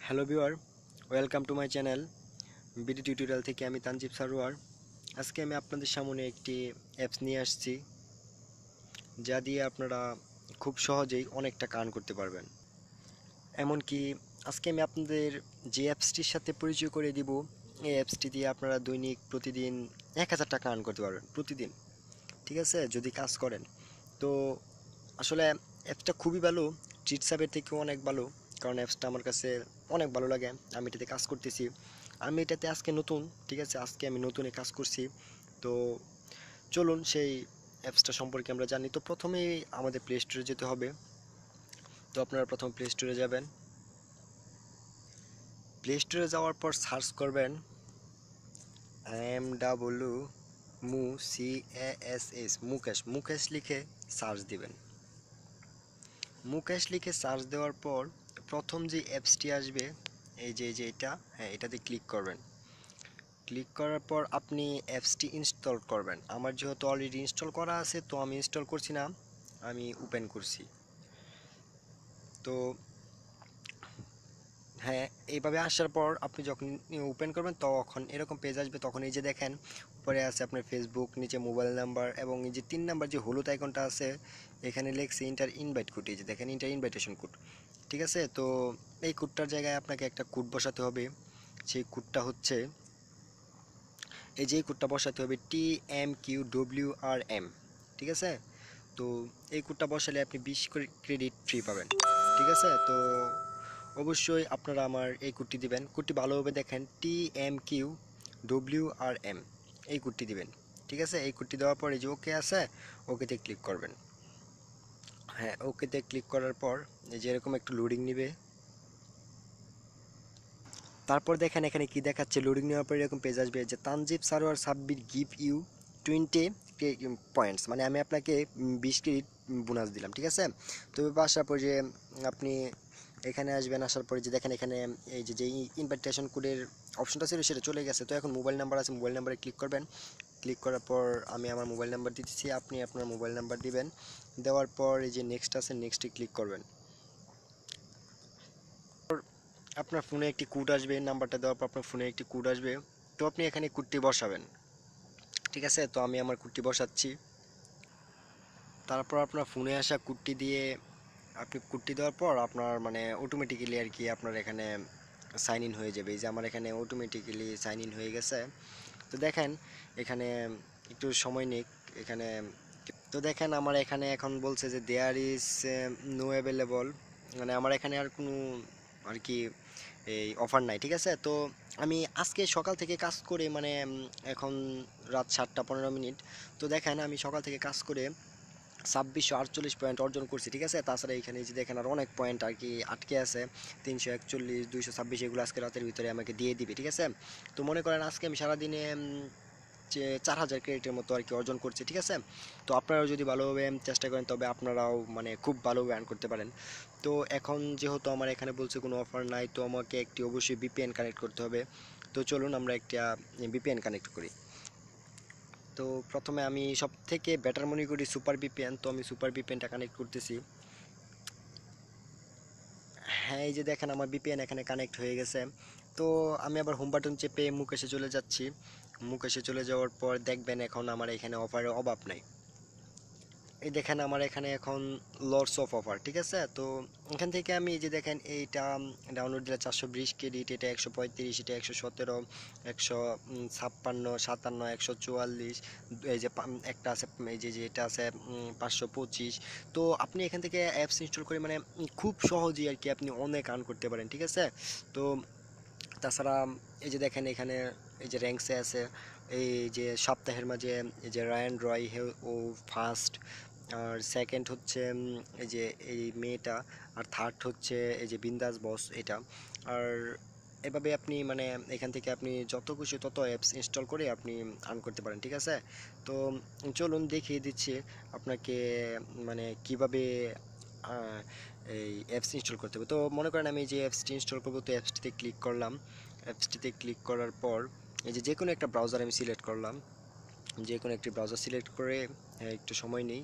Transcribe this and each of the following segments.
Hello viewer, welcome to my channel BD tutorial থেকে আমি তানজিব সারোয়ার। আজকে আমি আপনাদের সামনে একটি অ্যাপস নিয়ে আসছি, যা দিয়ে আপনারা খুব সহজেই অনেক টাকা আর্ন করতে পারবেন। এমনকি আজকে আমি আপনাদের যে অ্যাপসটির সাথে পরিচয় করে দিব, এই অ্যাপসটি দিয়ে আপনারা দৈনিক প্রতিদিন 1000 টাকা আর্ন করতে পারবেন প্রতিদিন। ঠিক আছে, যদি কাজ করেন। তো আসলে অ্যাপসটা খুবই ভালো, ট্রিটসাপের থেকেও অনেক ভালো। কারণ অ্যাপসটা আমার কাছে অনেক ভালো লাগে, আমি এটাতে কাজ করতেছি। আমি এটাতে আজকে নতুন, ঠিক আছে, আজকে আমি নতুন কাজ করছি। তো চলুন সেই অ্যাপসটা সম্পর্কে আমরা জানি। তো প্রথমেই আমাদের প্লে স্টোরে যেতে হবে। তো আপনারা প্রথম প্লে স্টোরে যাবেন। প্লে স্টোরে যাওয়ার পর সার্চ করবেন MW CASS মুকেশ লিখে সার্চ দিবেন। মুকেশ লিখে সার্চ দেওয়ার পর প্রথম যে অ্যাপসটি আসবে, এই যে এটা, হ্যাঁ, এটাতে ক্লিক করবেন। ক্লিক করার পর আপনি অ্যাপসটি ইনস্টল করবেন। আমার যেহেতু অলরেডি ইনস্টল করা আছে, তো আমি ইনস্টল করছি না, আমি ওপেন করছি। তো হ্যাঁ, এইভাবে আসার পর আপনি যখন ওপেন করবেন তখন এরকম পেজ আসবে। তখন এই যে দেখেন উপরে আছে আপনার ফেসবুক, নিচে মোবাইল নাম্বার, এবং এই যে 3 নাম্বার যে হলুদ আইকনটা আছে, এখানে লেখছে ইন্টার ইনভাইট কোড। এই যে দেখেন ইন্টার ইনভাইটেশন কোড। ঠিক আছে, তো এই কোডটার জায়গায় আপনাকে একটা কোড বসাতে হবে। সেই কোডটা হচ্ছে, এই যে কোডটা বসাতে হবে TMQWRM। ঠিক আছে, তো এই কোডটা বসালে আপনি 20 ক্রেডিট ফ্রি পাবেন। ঠিক আছে, তো অবশ্যই আপনারা আমার এই কোডটি দিবেন। কোডটি ভালোভাবে দেখেন, TMQWRM, এই কোডটি দিবেন। ঠিক আছে, এই কোডটি দেওয়ার পর এই যে ওকে আছে, ওকেতে ক্লিক করবেন। হ্যাঁ, ওকেতে ক্লিক করার পর এই যে এরকম একটু লোডিং নেবে। তারপর দেখেন এখানে কি দেখাচ্ছে, লোডিং নেওয়ার পর এরকম পেজ আসবে যে Tanjib Sarwar Sabbir give you 20 points, মানে আমি আপনাকে 20 ক্রেডিট বোনাস দিলাম। ঠিক আছে, তো আসার পর যে আপনি এখানে আসবেন, আসার পরে যে দেখেন এখানে এই যে যে ইনভাইটেশন কোডের অপশনটা ছিল সেটা চলে গেছে। তো এখন মোবাইল নাম্বার আছে, মোবাইল নাম্বারে ক্লিক করবেন। ক্লিক করার পর আমি আমার মোবাইল নাম্বার দিতেছি, আপনি আপনার মোবাইল নাম্বার দিবেন। দেওয়ার পর এই যে নেক্সট আছে, নেক্সটে ক্লিক করবেন। আপনার ফোনে একটি কোড আসবে, নাম্বারটা দেওয়ার পর আপনার ফোনে একটি কোড আসবে। তো আপনি এখানে কোডটি বসাবেন। ঠিক আছে, তো আমি আমার কোডটি বসাচ্ছি। তারপর আপনার ফোনে আসা কোডটি দিয়ে, আপনি কোডটি দেওয়ার পর আপনার মানে অটোমেটিক্যালি আর কি আপনার এখানে সাইন ইন হয়ে যাবে। এই যে আমার এখানে অটোমেটিক্যালি সাইন ইন হয়ে গেছে। তো দেখেন এখানে একটু সময় নিক এখানে। তো দেখেন আমার এখানে এখন বলছে যে দেয়ার ইজ নো অ্যাভেলেবল, মানে আমার এখানে আর কোনো আর কি এই অফার নাই। ঠিক আছে, তো আমি আজকে সকাল থেকে কাজ করে মানে এখন রাত 7টা 15 মিনিট। তো দেখেন আমি সকাল থেকে কাজ করে 2648 পয়েন্ট অর্জন করছি। ঠিক আছে, তাছাড়া এখানে যে দেখেন আর অনেক পয়েন্ট আর কি আটকে আছে, 341 226, এগুলো আজকে রাতের ভিতরে আমাকে দিয়ে দিবে। ঠিক আছে, তো মনে করেন আজকে আমি সারাদিনে যে 4000 ক্রেডিটের মতো আর কি অর্জন করছি। ঠিক আছে, তো আপনারাও যদি ভালোভাবে চেষ্টা করেন তবে আপনারাও মানে খুব ভালোভাবে আর্ন করতে পারেন। তো এখন যেহেতু আমার এখানে বলছে কোনো অফার নাই, তো আমাকে একটি অবশ্যই VPN কানেক্ট করতে হবে। তো চলুন আমরা একটা VPN কানেক্ট করি। তো প্রথমে আমি সব থেকে বেটার মনে করি সুপার VPN, তো আমি সুপার VPNটা কানেক্ট করতেছি। হ্যাঁ, এই যে দেখেন আমার VPN এখানে কানেক্ট হয়ে গেছে। তো আমি আবার হোম বাটন চেপে মুকেশে চলে যাচ্ছি। মুকেশে চলে যাওয়ার পর দেখবেন এখন আমার এখানে অফারের অভাব নাই। এই দেখেন আমার এখানে এখন লটস অফ অফার। ঠিক আছে, তো এখান থেকে আমি এই যে দেখেন এইটা ডাউনলোড দিলে 420 ক্রেডিট, এটা 135, এটা 117, 156, 57, 144, এই যে একটা আছে, এই যে এটা আছে 525। তো আপনি এখান থেকে অ্যাপস ইনস্টল করে মানে খুব সহজেই আর কি আপনি অনেক আর্ন করতে পারেন। ঠিক আছে, তো তাছাড়া এই যে দেখেন এখানে এই যে র্যাঙ্কসে আছে, এই যে সপ্তাহের মাঝে এই যে রায়ান রয় ও ফার্স্ট, আর সেকেন্ড হচ্ছে এই যে এই মেয়েটা, আর থার্ড হচ্ছে এই যে বিন্দাস বস এটা। আর এভাবে আপনি মানে এখান থেকে আপনি যত খুশি তত অ্যাপস ইনস্টল করে আপনি আর্ন করতে পারেন। ঠিক আছে, তো চলুন দেখিয়ে দিচ্ছি আপনাকে মানে কিভাবে আহ, এই অ্যাপস ইনস্টল করতে হবে। তো মনে করেন আমি যে অ্যাপসটি ইনস্টল করবো, তো অ্যাপসটিতে ক্লিক করলাম। অ্যাপসটিতে ক্লিক করার পর এই যে যে কোনো একটা ব্রাউজার আমি সিলেক্ট করলাম। যে কোনো একটি ব্রাউজার সিলেক্ট করে একটু সময় নেই।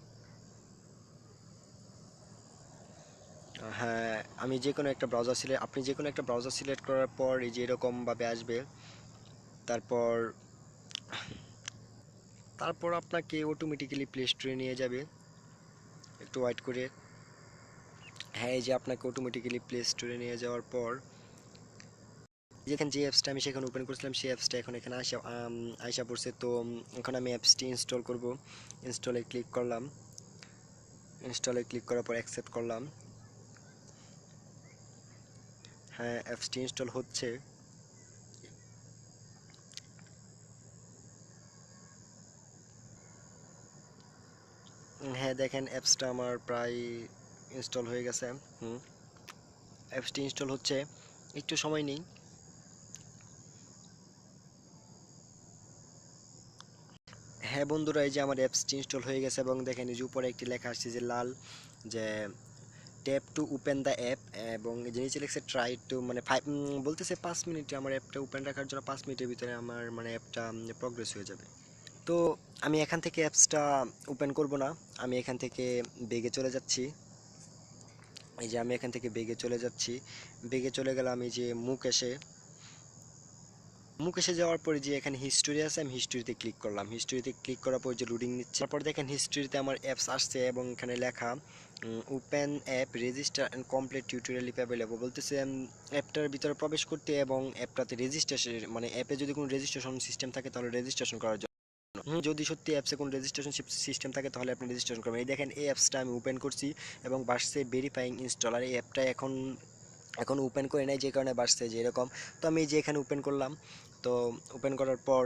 হ্যাঁ, আমি যে কোনো একটা ব্রাউজার সিলেক্ট আপনি যে কোনো একটা ব্রাউজার সিলেক্ট করার পর এই যে এরকমভাবে আসবে। তারপর তারপর আপনাকে অটোমেটিক্যালি প্লে স্টোরে নিয়ে যাবে, একটু ওয়েট করে। হ্যাঁ, এই যে আপনাকে অটোমেটিক্যালি প্লে স্টোরে নিয়ে যাওয়ার পর যেখানে যে অ্যাপসটা আমি সেখানে ওপেন করেছিলাম সেই অ্যাপসটা এখন এখানে আইসা পড়ছে। তো এখন আমি অ্যাপসটি ইনস্টল করব। ইনস্টলে ক্লিক করলাম। ইনস্টলে ক্লিক করার পর অ্যাকসেপ্ট করলাম। হ্যাঁ, অ্যাপসটি ইনস্টল হচ্ছে। হ্যাঁ, দেখেন অ্যাপসটা আমার প্রায় ইনস্টল হয়ে গেছে। হুম, অ্যাপসটি ইনস্টল হচ্ছে, একটু সময় নেই। হ্যাঁ বন্ধুরা, এই যে আমার অ্যাপসটি ইনস্টল হয়ে গেছে এবং দেখেন এই যে উপরে একটি লেখা আসছে যে লাল, যে tap to open the app, এবং এই যে নিচে লিখছে ট্রাই টু, মানে বলতেছে 5 মিনিটে আমার অ্যাপটা ওপেন রাখার জন্য 5 মিনিটের ভিতরে আমার মানে অ্যাপটা প্রগ্রেস হয়ে যাবে। তো আমি এখান থেকে অ্যাপসটা ওপেন করব না, আমি এখান থেকে বেগে চলে যাচ্ছি। এই যে আমি এখান থেকে বেগে চলে যাচ্ছি, বেগে চলে গেলাম এই যে মুখ এসে যাওয়ার পরে যে এখানে হিস্টোরি আছে, আমি হিস্টোরিতে ক্লিক করলাম। হিস্টোরিতে ক্লিক করার পর যে লোডিং নিচ্ছে, তারপর দেখেন হিস্টোরিতে আমার অ্যাপস আসছে এবং এখানে লেখা open app register and complete tutorial if available, বলতেছে অ্যাপটার ভিতরে প্রবেশ করতে এবং অ্যাপটাতে রেজিস্ট্রেশন, মানে অ্যাপে যদি কোনো রেজিস্ট্রেশন সিস্টেম থাকে তাহলে রেজিস্ট্রেশন করার জন্য। যদি সত্যি অ্যাপসে কোনো রেজিস্ট্রেশন সিস্টেম থাকে তাহলে আপনি রেজিস্ট্রেশন করবেন। এই দেখেন এই অ্যাপসটা আমি ওপেন করছি এবং বাসছে ভেরিফাইং ইনস্টলার। এই অ্যাপটা এখন এখন ওপেন করে নাই, যে কারণে বাসছে যে এরকম। তো আমি যে এখানে ওপেন করলাম, তো ওপেন করার পর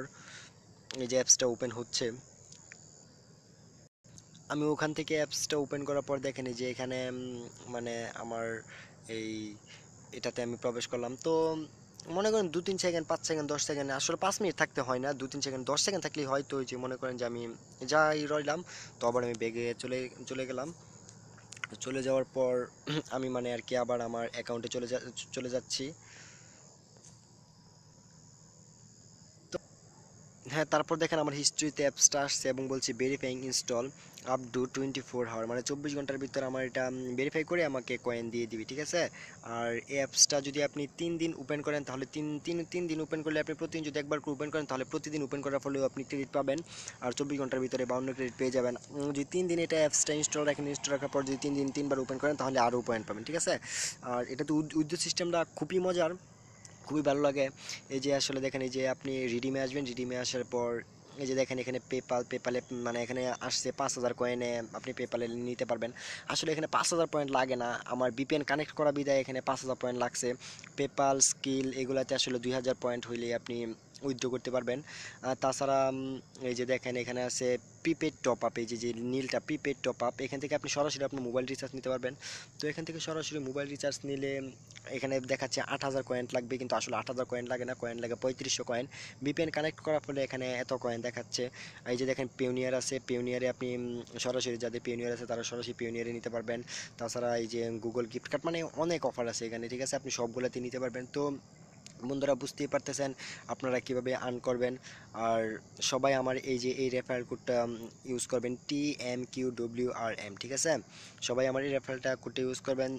এই যে অ্যাপসটা ওপেন হচ্ছে। আমি ওখান থেকে অ্যাপসটা ওপেন করার পর দেখেন এই যে এখানে মানে আমার এই এটাতে আমি প্রবেশ করলাম। তো মনে করেন 2-3 সেকেন্ড, 5 সেকেন্ড, 10 সেকেন্ড, আসলে 5 মিনিট থাকতে হয় না, 2-3 সেকেন্ড, 10 সেকেন্ড থাকলেই হয়। তো ওই যে মনে করেন যে আমি যাই রইলাম, তো আবার আমি বেগে চলে চলে গেলাম। চলে যাওয়ার পর আমি মানে আর কি আবার আমার অ্যাকাউন্টে চলে যাচ্ছি। হ্যাঁ, তারপর দেখেন আমার হিস্ট্রিতে অ্যাপসটা আসছে এবং বলছে verifying install up to 24 hour, মানে 24 ঘন্টার ভিতরে আমার এটা ভেরিফাই করে আমাকে কয়েন দিয়ে দিবি, ঠিক আছে। আর এই অ্যাপসটা যদি আপনি 3 দিন ওপেন করেন তাহলে তিন দিন ওপেন করলে আপনি প্রতিদিন যদি একবার করে ওপেন করেন তাহলে প্রতিদিন ওপেন করার ফলেও আপনি ক্রেডিট পাবেন। আর 24 ঘন্টার ভিতরে 52 ক্রেডিট পেয়ে যাবেন। যদি 3 দিন এটা অ্যাপসটা ইনস্টল রাখেন, ইনস্টল রাখার পর যদি 3 দিন 3বার ওপেন করেন তাহলে আরও পয়েন্ট পাবেন, ঠিক আছে। আর এটা তো উইথড্র সিস্টেমটা খুবই মজার, খুবই ভালো লাগে। এই যে আসলে দেখেন এই যে আপনি রিডিমে আসবেন, রিডিমে আসার পর এই যে দেখেন এখানে পেপালে মানে এখানে আসছে 5,000 কয়েনে আপনি পেপালে নিতে পারবেন। আসলে এখানে 5,000 পয়েন্ট লাগে না, আমার বিপিএন কানেক্ট করা বিদায় এখানে 5,000 পয়েন্ট লাগছে। পেপাল স্কিল এগুলাতে আসলে 2,000 পয়েন্ট হইলেই আপনি উইথড্র করতে পারবেন। তাছাড়া এই যে দেখেন এখানে আছে প্রিপেড টপ আপ, এই যে যে নীলটা প্রিপেড টপ আপ, এখান থেকে আপনি সরাসরি আপনার মোবাইল রিচার্জ নিতে পারবেন। তো এখান থেকে সরাসরি মোবাইল রিচার্জ নিলে এখানে দেখাচ্ছে 8,000 কয়েন লাগবে, কিন্তু আসলে 8,000 কয়েন লাগে না, কয়েন লাগে 3500 কয়েন। বিপিএন কানেক্ট করার ফলে এখানে এত কয়েন দেখাচ্ছে। এই যে দেখেন পিওনিয়ার আছে, পিওনিয়ারে আপনি সরাসরি যাদের পিওনিয়ার আছে তারা সরাসরি পিওনিয়ারে নিতে পারবেন। তাছাড়া এই যে গুগল গিফট কার্ড, মানে অনেক অফার আছে এখানে, ঠিক আছে, আপনি সবগুলোতে নিতে পারবেন। তো বন্ধুরা বুঝতেই পারতেছেন আপনারা কিভাবে আর্ন করবেন। আর সবাই আমার এই যে এই রেফারেল কোডটা ইউজ করবেন, TMQWRM, ঠিক আছে। সবাই আমার এই রেফারেলটা কোডটা ইউজ করবেন,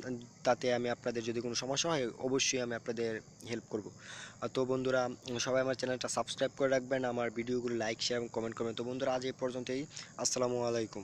তাতে আমি আপনাদের যদি কোনো সমস্যা হয় অবশ্যই আমি আপনাদের হেল্প করব। তো বন্ধুরা সবাই আমার চ্যানেলটা সাবস্ক্রাইব করে রাখবেন, আমার ভিডিওগুলো লাইক শেয়ার এবং কমেন্ট করবেন। তো বন্ধুরা আজ এই পর্যন্তই, আসসালামু আলাইকুম।